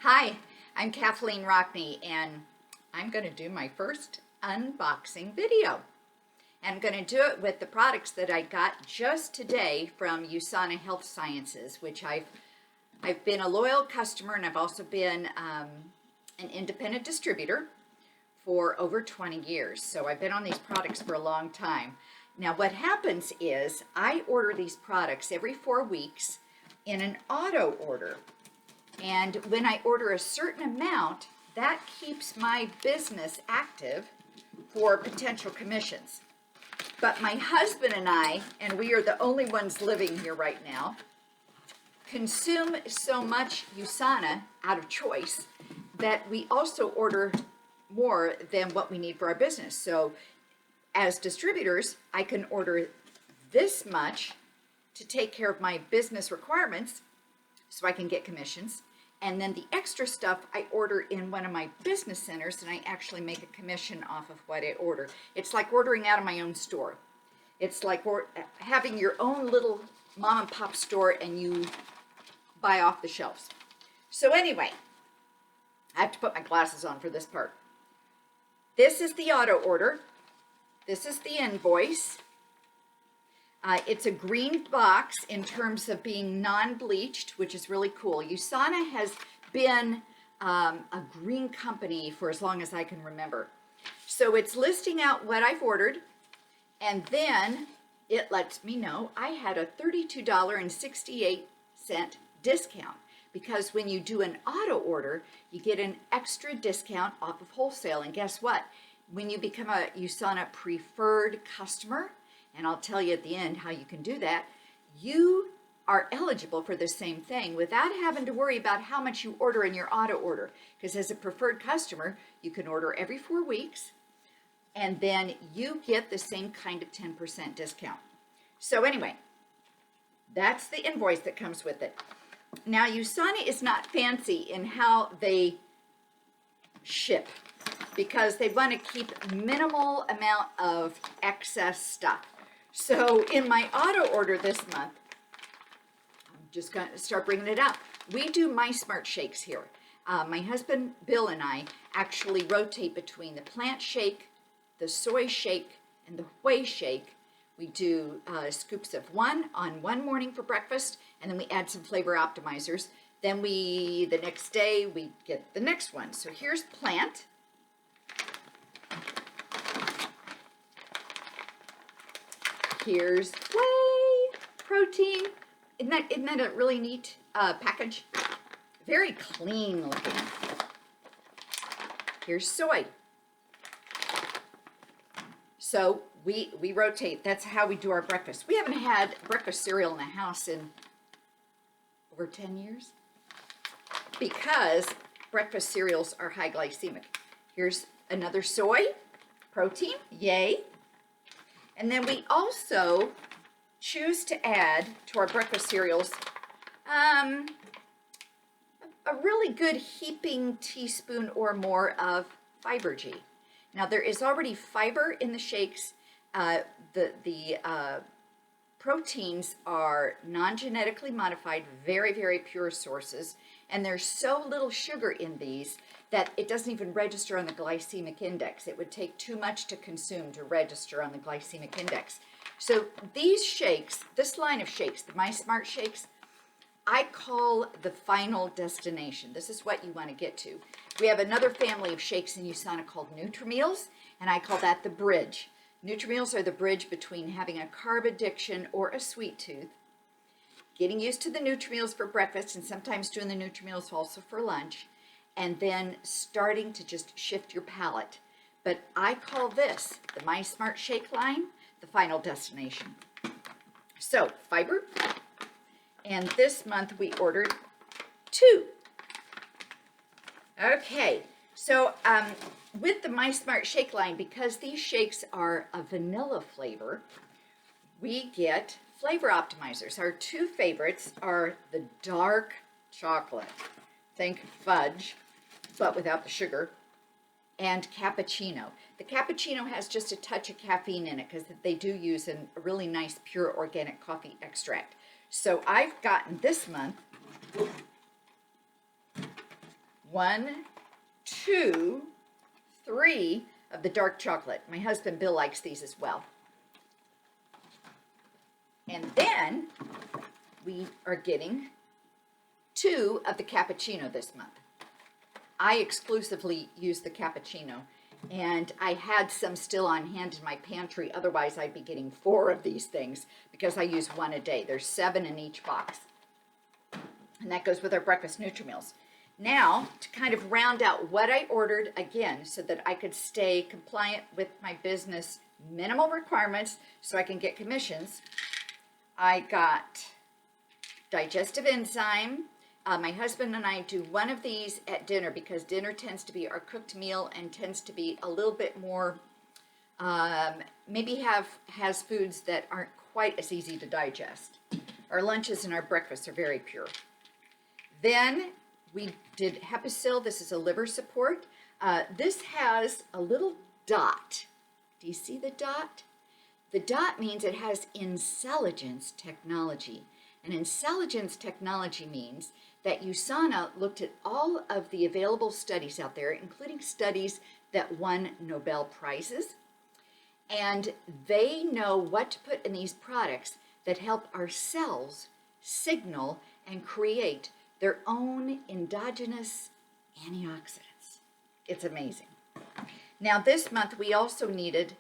Hi, I'm Kathleen Rockney, and I'm going to do my first unboxing video. I'm going to do it with the products that I got just today from USANA Health Sciences, which I've been a loyal customer, and I've also been an independent distributor for over 20 years. So I've been on these products for a long time. Now what happens is I order these products every 4 weeks in an auto order. And when I order a certain amount, that keeps my business active for potential commissions. But my husband and I, and we are the only ones living here right now, consume so much USANA out of choice that we also order more than what we need for our business. So as distributors, I can order this much to take care of my business requirements so I can get commissions. And then the extra stuff I order in one of my business centers, and I actually make a commission off of what I order. It's like ordering out of my own store. It's like having your own little mom and pop store and you buy off the shelves. So anyway, I have to put my glasses on for this part. This is the auto order. This is the invoice. It's a green box in terms of being non-bleached, which is really cool. USANA has been a green company for as long as I can remember. So it's listing out what I've ordered, and then it lets me know I had a $32.68 discount, because when you do an auto order, you get an extra discount off of wholesale. And guess what? When you become a USANA preferred customer, and I'll tell you at the end how you can do that, you are eligible for the same thing without having to worry about how much you order in your auto order. Because as a preferred customer, you can order every 4 weeks, and then you get the same kind of 10% discount. So anyway, that's the invoice that comes with it. Now, USANA is not fancy in how they ship, because they want to keep minimal amount of excess stuff. So in my auto order this month, I'm just going to start bringing it up. We do My Smart Shakes here. My husband, Bill, and I actually rotate between the plant shake, the soy shake, and the whey shake. We do scoops of one on one morning for breakfast, and then we add some flavor optimizers. Then the next day, we get the next one. So here's plant. Here's whey protein. Isn't that a really neat package? Very clean looking. Here's soy. So we rotate. That's how we do our breakfast. We haven't had breakfast cereal in the house in over 10 years because breakfast cereals are high glycemic. Here's another soy protein. Yay. And then we also choose to add to our breakfast cereals a really good heaping teaspoon or more of Fiber G. Now there is already fiber in the shakes. The proteins are non-genetically modified, very, very pure sources, and there's so little sugar in these that it doesn't even register on the glycemic index. It would take too much to consume to register on the glycemic index. So these shakes, this line of shakes, the My Smart Shakes, I call the final destination. This is what you want to get to. We have another family of shakes in USANA called Nutrimeals, and I call that the bridge. Nutrimeals are the bridge between having a carb addiction or a sweet tooth, getting used to the Nutrimeals for breakfast, and sometimes doing the Nutrimeals also for lunch, and then starting to just shift your palate. But I call this, the My Smart Shake line, the final destination. So, fiber. And this month we ordered 2. Okay, so with the My Smart Shake line, because these shakes are a vanilla flavor, we get flavor optimizers. Our 2 favorites are the dark chocolate, think fudge, but without the sugar, and cappuccino. The cappuccino has just a touch of caffeine in it because they do use a really nice pure organic coffee extract. So I've gotten this month 1, 2, 3 of the dark chocolate. My husband Bill likes these as well. And then we are getting 2 of the cappuccino this month. I exclusively use the cappuccino, and I had some still on hand in my pantry. Otherwise, I'd be getting 4 of these things because I use 1 a day. There's 7 in each box. And that goes with our breakfast Nutri-Meals. Now, to kind of round out what I ordered again so that I could stay compliant with my business minimal requirements so I can get commissions, I got digestive enzyme. My husband and I do one of these at dinner because dinner tends to be our cooked meal and tends to be a little bit more, maybe has foods that aren't quite as easy to digest. Our lunches and our breakfasts are very pure. Then we did Hepicil. This is a liver support. This has a little dot. Do you see the dot? The dot means it has intelligence technology. And intelligence technology means that USANA looked at all of the available studies out there, including studies that won Nobel Prizes, and they know what to put in these products that help our cells signal and create their own endogenous antioxidants. It's amazing. Now this month we also needed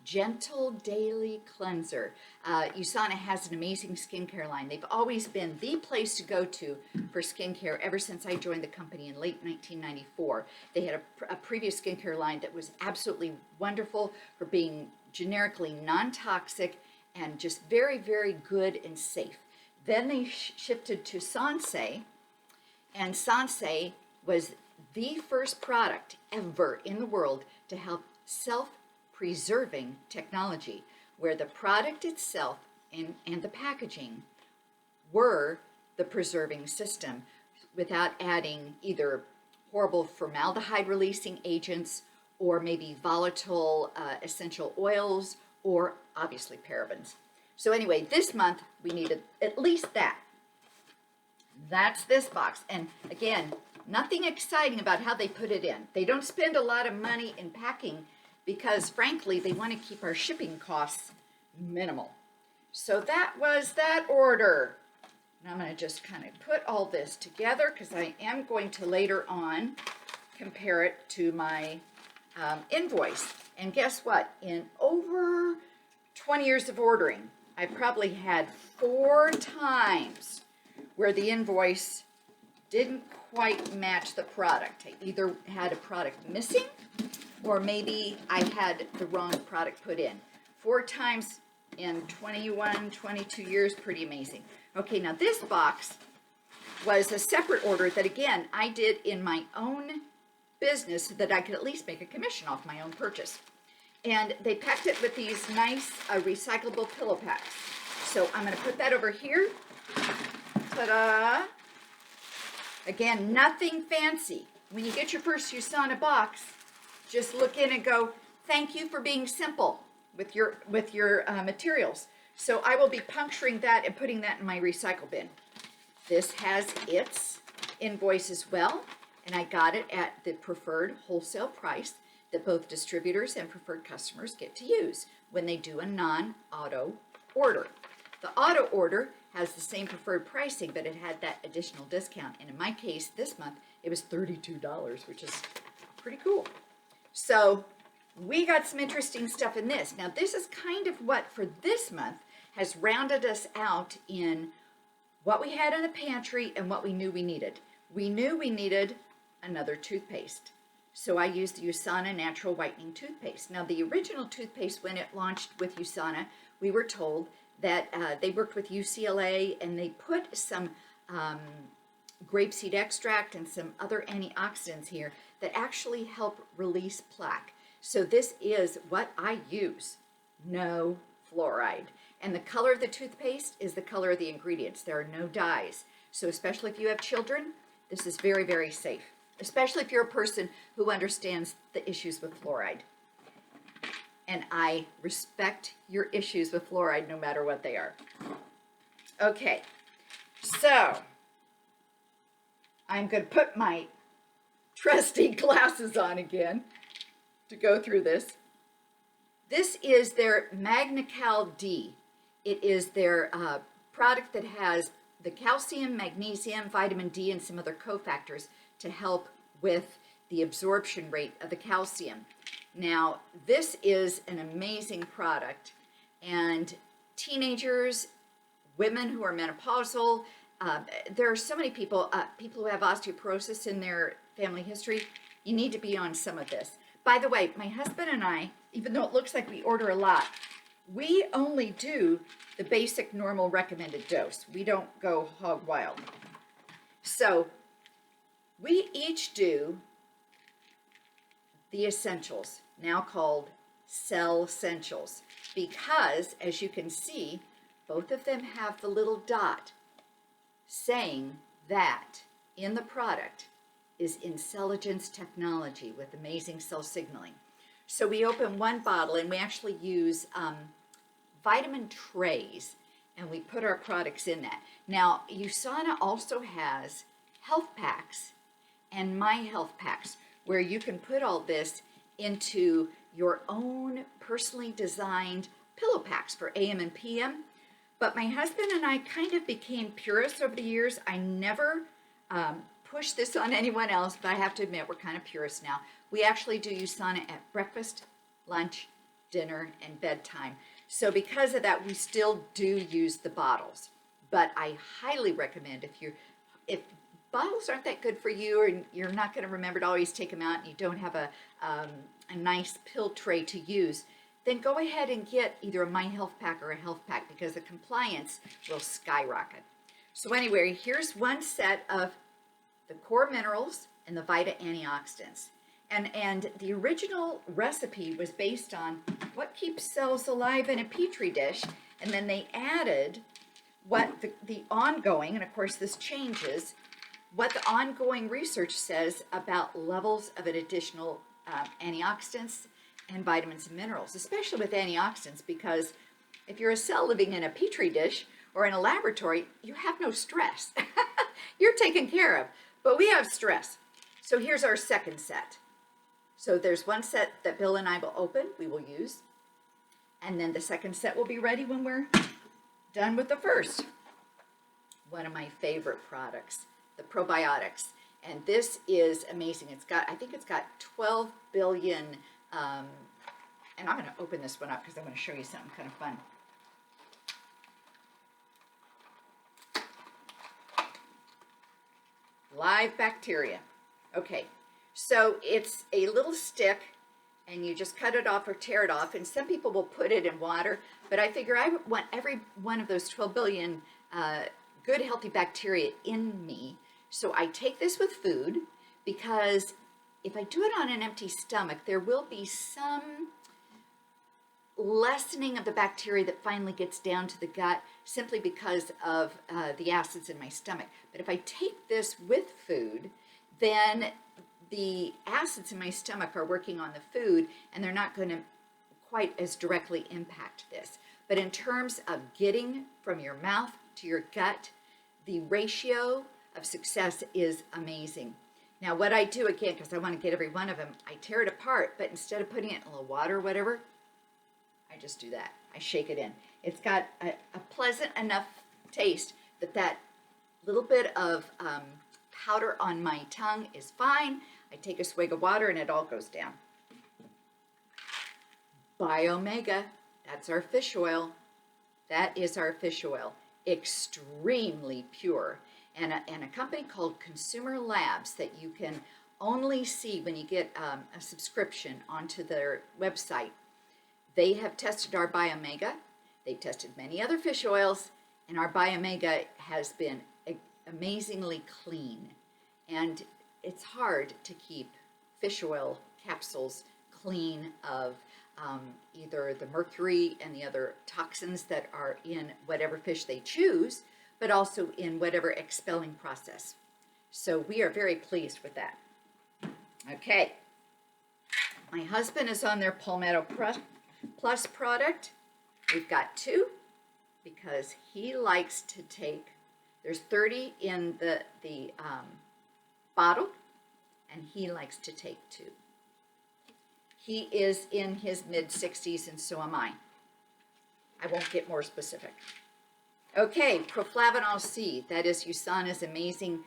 Gentle Daily Cleanser. USANA has an amazing skincare line. They've always been the place to go to for skincare ever since I joined the company in late 1994. They had a previous skincare line that was absolutely wonderful for being generically non-toxic and just very, very good and safe. Then they shifted to Sansei, and Sansei was the first product ever in the world to help self-preserving technology, where the product itself and the packaging were the preserving system without adding either horrible formaldehyde releasing agents or maybe volatile essential oils or obviously parabens. So anyway, this month we needed at least that. That's this box. And again, nothing exciting about how they put it in. They don't spend a lot of money in packing because frankly, they want to keep our shipping costs minimal. So that was that order. Now I'm going to just kind of put all this together because I am going to later on compare it to my invoice. And guess what? In over 20 years of ordering, I probably had 4 times where the invoice didn't quite match the product. I either had a product missing or maybe I had the wrong product put in. 4 times in 21, 22 years, pretty amazing. Okay, now this box was a separate order that again, I did in my own business so that I could at least make a commission off my own purchase. And they packed it with these nice recyclable pillow packs. So I'm gonna put that over here. Ta-da! Again, nothing fancy. When you get your first USANA box, just look in and go, thank you for being simple with your materials. So I will be puncturing that and putting that in my recycle bin. This has its invoice as well, and I got it at the preferred wholesale price that both distributors and preferred customers get to use when they do a non-auto order. The auto order has the same preferred pricing, but it had that additional discount. And in my case, this month, it was $32, which is pretty cool. So we got some interesting stuff in this. Now, this is kind of what, for this month, has rounded us out in what we had in the pantry and what we knew we needed. We knew we needed another toothpaste. So I used the USANA Natural Whitening Toothpaste. Now, the original toothpaste, when it launched with USANA, we were told that they worked with UCLA and they put some grapeseed extract and some other antioxidants here that actually help release plaque. So this is what I use, no fluoride. And the color of the toothpaste is the color of the ingredients. There are no dyes. So especially if you have children, this is very, very safe, especially if you're a person who understands the issues with fluoride. And I respect your issues with fluoride no matter what they are. Okay, so I'm going to put my trusty glasses on again to go through this. This is their MagnaCal D. It is their product that has the calcium, magnesium, vitamin D, and some other cofactors to help with the absorption rate of the calcium. Now, this is an amazing product, and teenagers, women who are menopausal, there are so many people, people who have osteoporosis in their family history, you need to be on some of this. By the way, my husband and I, even though it looks like we order a lot, we only do the basic normal recommended dose. We don't go hog wild. So we each do the essentials, now called Cell Essentials, because as you can see, both of them have the little dot saying that in the product is intelligence technology with amazing cell signaling. So we open one bottle and we actually use vitamin trays, and we put our products in that. Now, USANA also has health packs and My Health Packs, where you can put all this into your own personally designed pillow packs for AM and PM. But my husband and I kind of became purists over the years. I never pushed this on anyone else, but I have to admit we're kind of purists now. We actually do USANA at breakfast, lunch, dinner, and bedtime. So because of that, we still do use the bottles. But I highly recommend if bottles aren't that good for you, or you're not going to remember to always take them out, and you don't have a nice pill tray to use, then go ahead and get either a My Health Pack or a health pack, because the compliance will skyrocket. So anyway, here's one set of the core minerals and the Vita antioxidants. And the original recipe was based on what keeps cells alive in a petri dish, and then they added what the ongoing, and of course this changes, what the ongoing research says about levels of an additional antioxidants and vitamins and minerals, especially with antioxidants, because if you're a cell living in a petri dish or in a laboratory, you have no stress. You're taken care of, but we have stress. So here's our second set. So there's one set that Bill and I will open, we will use, and then the second set will be ready when we're done with the first. One of my favorite products, the probiotics. And this is amazing. I think it's got 12 billion, and I'm going to open this one up because I want to show you something kind of fun. Live bacteria. Okay. So it's a little stick, and you just cut it off or tear it off, and some people will put it in water, but I figure I want every one of those 12 billion good, healthy bacteria in me. So I take this with food, because if I do it on an empty stomach, there will be some lessening of the bacteria that finally gets down to the gut, simply because of the acids in my stomach. But if I take this with food, then the acids in my stomach are working on the food, and they're not going to quite as directly impact this. But in terms of getting from your mouth to your gut, the ratio of success is amazing. Now what I do, again, because I want to get every one of them, I tear it apart, but instead of putting it in a little water or whatever, I just do that. I shake it in. It's got a pleasant enough taste that little bit of powder on my tongue is fine. I take a swig of water and it all goes down. Biomega, that's our fish oil. That is our fish oil. Extremely pure. And a company called Consumer Labs that you can only see when you get a subscription onto their website. They have tested our Biomega. They've tested many other fish oils, and our Biomega has been amazingly clean. And it's hard to keep fish oil capsules clean of either the mercury and the other toxins that are in whatever fish they choose, but also in whatever expelling process. So we are very pleased with that. Okay. My husband is on their Palmetto Plus product. We've got two, because he likes to take, there's 30 in the bottle, and he likes to take 2. He is in his mid-60s, and so am I. I won't get more specific. Okay, proflavanol C, that is USANA's amazing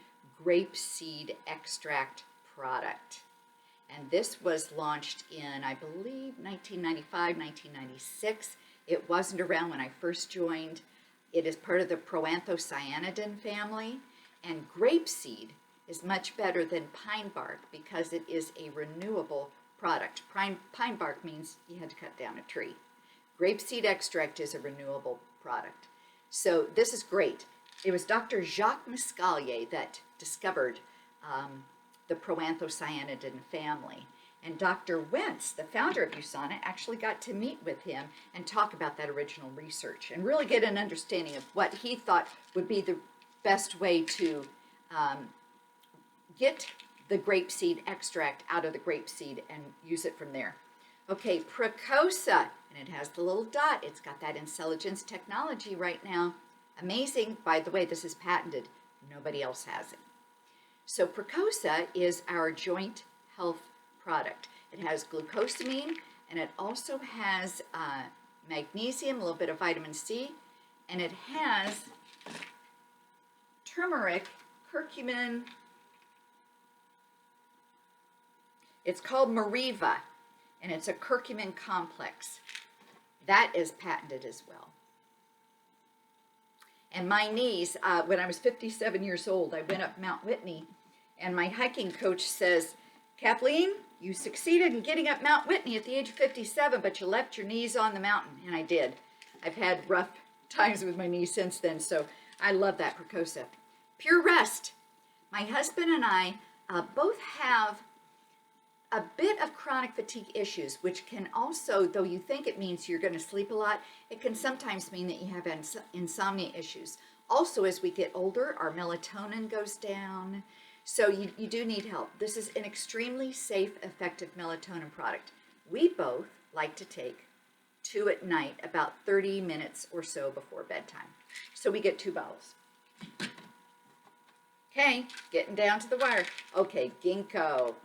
grapeseed extract product. And this was launched in, I believe, 1995, 1996. It wasn't around when I first joined. It is part of the proanthocyanidin family, and grapeseed is much better than pine bark because it is a renewable product. Pine bark means you had to cut down a tree. Grapeseed extract is a renewable product. So this is great. It was Dr. Jacques Mescalier that discovered the proanthocyanidin family. And Dr. Wentz, the founder of USANA, actually got to meet with him and talk about that original research and really get an understanding of what he thought would be the best way to get the grapeseed extract out of the grapeseed and use it from there. Okay, Precosa, and it has the little dot. It's got that intelligence technology right now. Amazing. By the way, this is patented. Nobody else has it. So Precosa is our joint health product. It has glucosamine, and it also has magnesium, a little bit of vitamin C, and it has turmeric, curcumin. It's called Mariva, and it's a curcumin complex. That is patented as well. And my knees, when I was 57 years old, I went up Mount Whitney, and my hiking coach says, Kathleen, you succeeded in getting up Mount Whitney at the age of 57, but you left your knees on the mountain, and I did. I've had rough times with my knees since then, so I love that Precosa. Pure Rest. My husband and I both have a bit of chronic fatigue issues, which can also, though you think it means you're going to sleep a lot, it can sometimes mean that you have insomnia issues. Also, as we get older, our melatonin goes down, so you do need help. This is an extremely safe, effective melatonin product. We both like to take 2 at night, about 30 minutes or so before bedtime. So we get 2 bottles. Okay, getting down to the wire. Okay, ginkgo.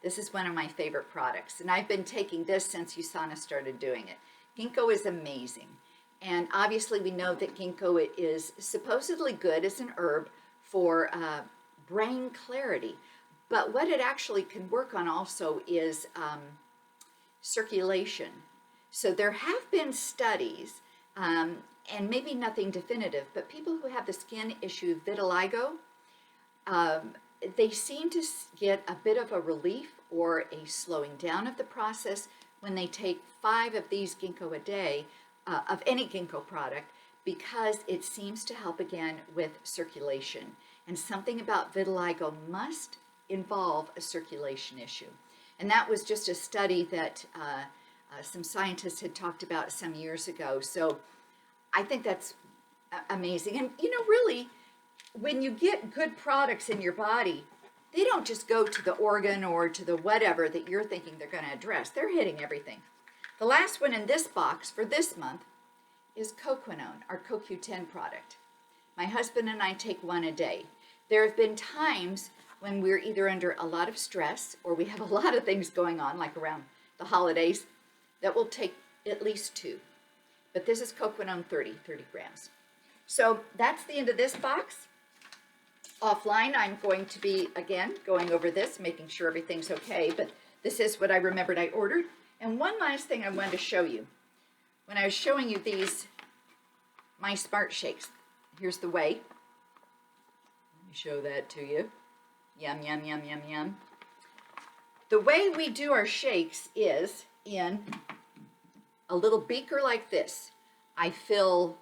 This is one of my favorite products, and I've been taking this since USANA started doing it. Ginkgo is amazing, and obviously we know that ginkgo is supposedly good as an herb for brain clarity, but what it actually can work on also is circulation. So there have been studies, and maybe nothing definitive, but people who have the skin issue vitiligo, they seem to get a bit of a relief or a slowing down of the process when they take 5 of these ginkgo a day, of any ginkgo product, because it seems to help again with circulation. And something about vitiligo must involve a circulation issue. And that was just a study that some scientists had talked about some years ago. So I think that's amazing. And you know, really, when you get good products in your body, they don't just go to the organ or to the whatever that you're thinking they're going to address. They're hitting everything. The last one in this box for this month is Coquinone, our CoQ10 product. My husband and I take 1 a day. There have been times when we're either under a lot of stress or we have a lot of things going on, like around the holidays, that will take at least 2. But this is Coquinone 30 grams. So that's the end of this box. Offline, I'm going to be, again, going over this, making sure everything's okay, but this is what I remembered I ordered. And one last thing I wanted to show you. When I was showing you these, my Smart Shakes, here's the whey. Let me show that to you. Yum, yum, yum, yum, yum. The way we do our shakes is in a little beaker like this. I fill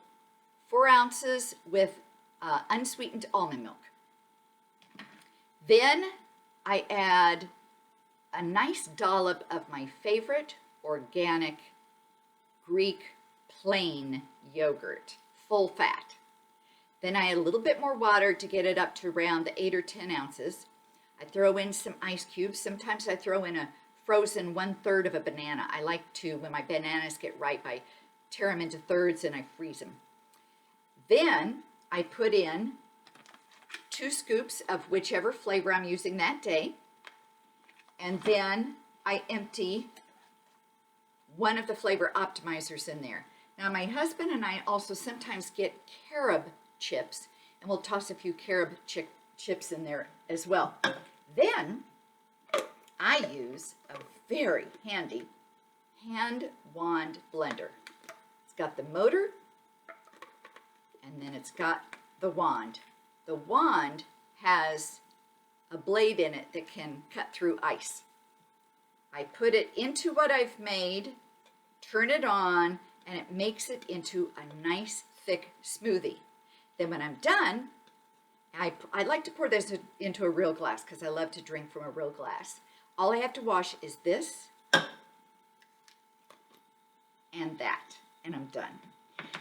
4 ounces with unsweetened almond milk. Then I add a nice dollop of my favorite organic Greek plain yogurt, full fat. Then I add a little bit more water to get it up to around the 8 or 10 ounces. I throw in some ice cubes. Sometimes I throw in a frozen 1/3 of a banana. I like to, when my bananas get ripe, I tear them into thirds and I freeze them. Then I put in 2 scoops of whichever flavor I'm using that day. And then I empty one of the flavor optimizers in there. Now my husband and I also sometimes get carob chips, and we'll toss a few carob chips in there as well. Then I use a very handy hand wand blender. It's got the motor, and then it's got the wand. The wand has a blade in it that can cut through ice. I put it into what I've made, turn it on, and it makes it into a nice thick smoothie. Then when I'm done, I like to pour this into a real glass because I love to drink from a real glass. All I have to wash is this and that, and I'm done.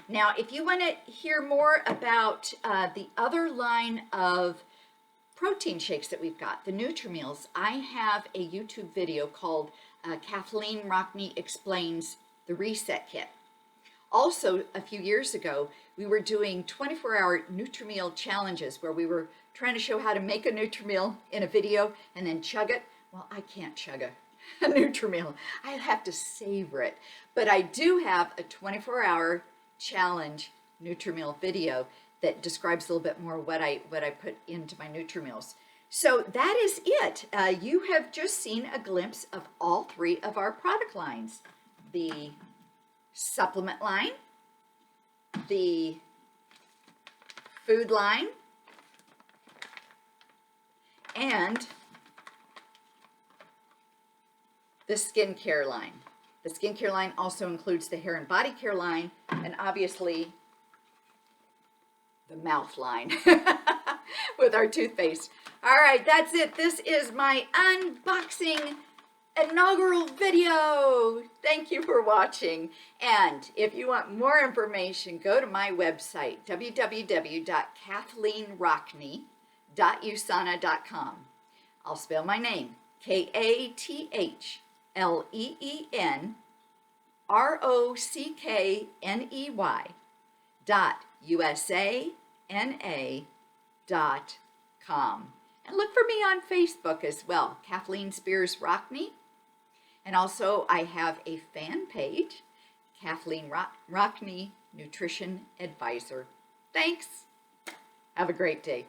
Now, if you want to hear more about the other line of protein shakes that we've got, the Nutri-Meals, I have a YouTube video called Kathleen Rockney Explains the Reset Kit. Also, a few years ago, we were doing 24-hour Nutri-Meal challenges where we were trying to show how to make a Nutri-Meal in a video and then chug it. Well, I can't chug a Nutri-Meal. I have to savor it. But I do have a 24-hour challenge Nutri-Meal video that describes a little bit more what I put into my Nutri-Meals. So that is it. You have just seen a glimpse of all three of our product lines. The supplement line, the food line, and the skincare line. The skincare line also includes the hair and body care line, and obviously the mouth line with our toothpaste. All right, that's it. This is my unboxing inaugural video. Thank you for watching. And if you want more information, go to my website, www.kathleenrockney.usana.com. I'll spell my name, KATHLEENRockney.USANA.com. And look for me on Facebook as well, Kathleen Spears Rockney. And also I have a fan page, Kathleen Rockney Nutrition Advisor. Thanks. Have a great day.